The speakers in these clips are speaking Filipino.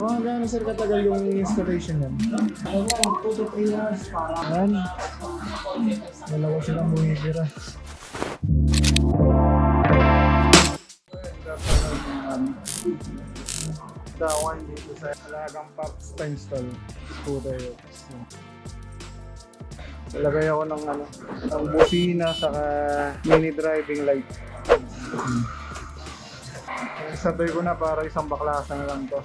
Mga gano'n sir katagal yung installation yan? Ano yan, 2 to 3 years para. Ayan. Dalawa silang bumibira. Dawan dito sa Alagang Parks pa-install scooter. Lagay ako ng ng busina saka mini driving light. Sabay ko na para isang baklasan na lang to.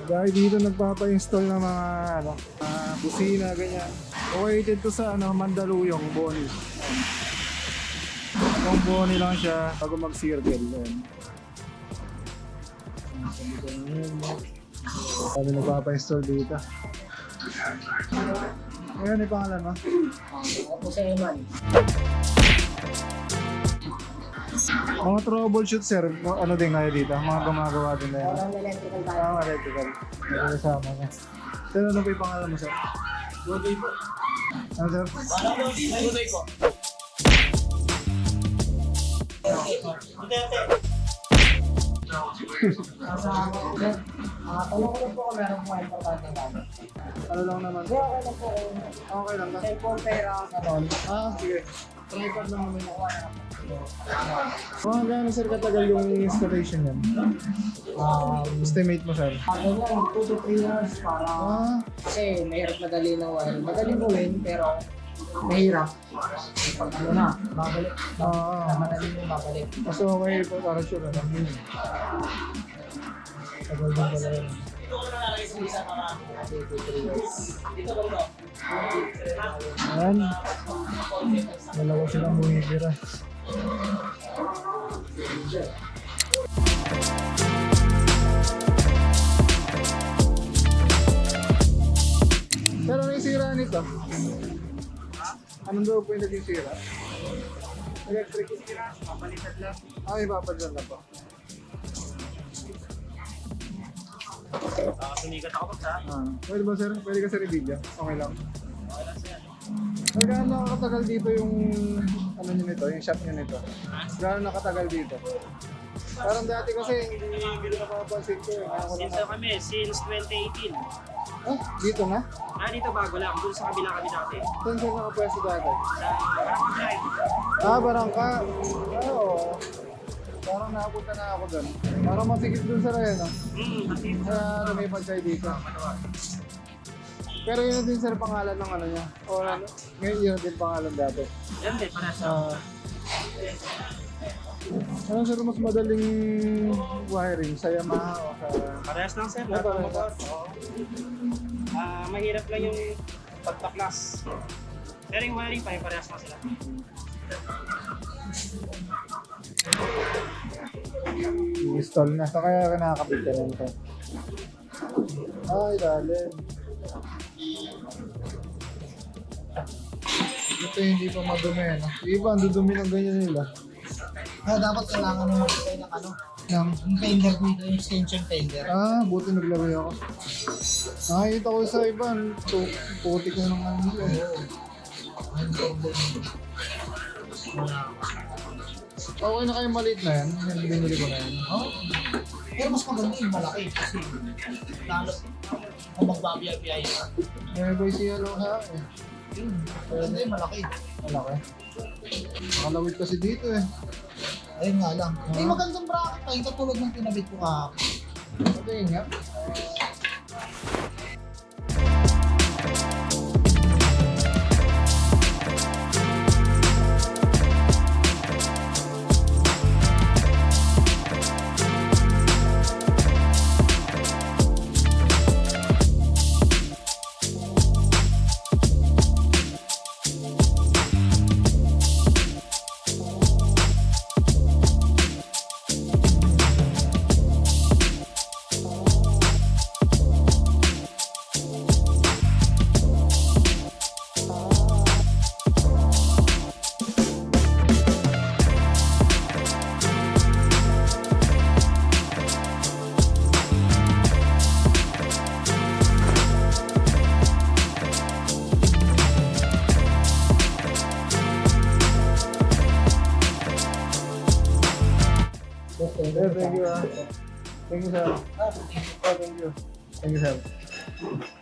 Dahil dito nagpapa-install ng mga busina, ganyan. Located to sa Mandaluyong, Boni. Yung Boni lang siya bago mag-circle. Kami nagpapa-install dito. Ayan yung pangalan mo? Ako sa Eman. Mga troubleshoot sir, ano din kayo dito? Mga gumagawa din na yan? Walang electrical tayo. Electrical. Kasama na. Sir, ano po yung pangalan mo sir? Godoy po. Ano sir? Godoy po. Tanong ko lang po kung meron po importante na. Ano lang naman? Hindi, okay lang po. Okay lang ba? Cellphone, pera, ganon. Sige. Tripod lang naman ako. Mga gano'n sir katagal yung installation yan? Estimate mo sir? Ano yan, 2 to 3 years para. Kasi mahirap madali ng wire. Madaling gawin, pero mahirap. Pag ano na, babalik. Madali mo babalik. Mas okay po para sure. Tagal din pala yun. Ayan. Dalawa silang bumibira. Pero may sira nito. Anong daw po yung naging sira? Electric sira, papalitan lang. May papalitan lang po. Sumigat ako sa. Pwede ba sir? Pwede ka sir i-video? Okay lang. Gaano nakatagal dito yung nyo nito, yung shop nyo nito? Gaano nakatagal dito? Parang dati kasi hindi na napapansin ko. Since kami, since 2018. Dito nga? Dito bago lang, doon sa kabila kami dati. Saan sir nakapwesto dati? Sa Barangay Drive. Barangka. Oo. Parang nakapunta na ako doon. Parang masikip doon sa Raya, no? Kasi Lumipad kayo dito. Pero yun na din sir pangalan ng niya. O ngayon yun din pangalan dati. yan din, para sa Ano sir mas madaling wiring sa Yamaha o sa... parehas lang sir, lahat ng motor. Mahirap lang yung pagpaklas. Pero yung wiring pa, yung parehas lang sila. I-install na. So kaya nakakabit ka na nito. Ay, lalim. Ito hindi pa madumi. No? Iba, ang dudumi ng ganyan nila. Dapat kailangan mo magbigay ng yung fender dito, yung extension fender. Buti naglagay ako. Nakikita ko sa iba, putik na ng nila. Okay na kayo maliit na yan. Yan, binili ko na yan. Pero mas maganda yung malaki kasi lalo kung magbabiya-biya yun. May boy siya lang ha. Maganda yung malaki. Malaki. Nakalawit kasi dito eh. Ayun nga lang. Hindi magandang bracket tayo katulad ng pinabit ko kahapon. Ito yun nga. Sir, thank you ah. Thank you, sir. Oh, thank you. Thank you, sir.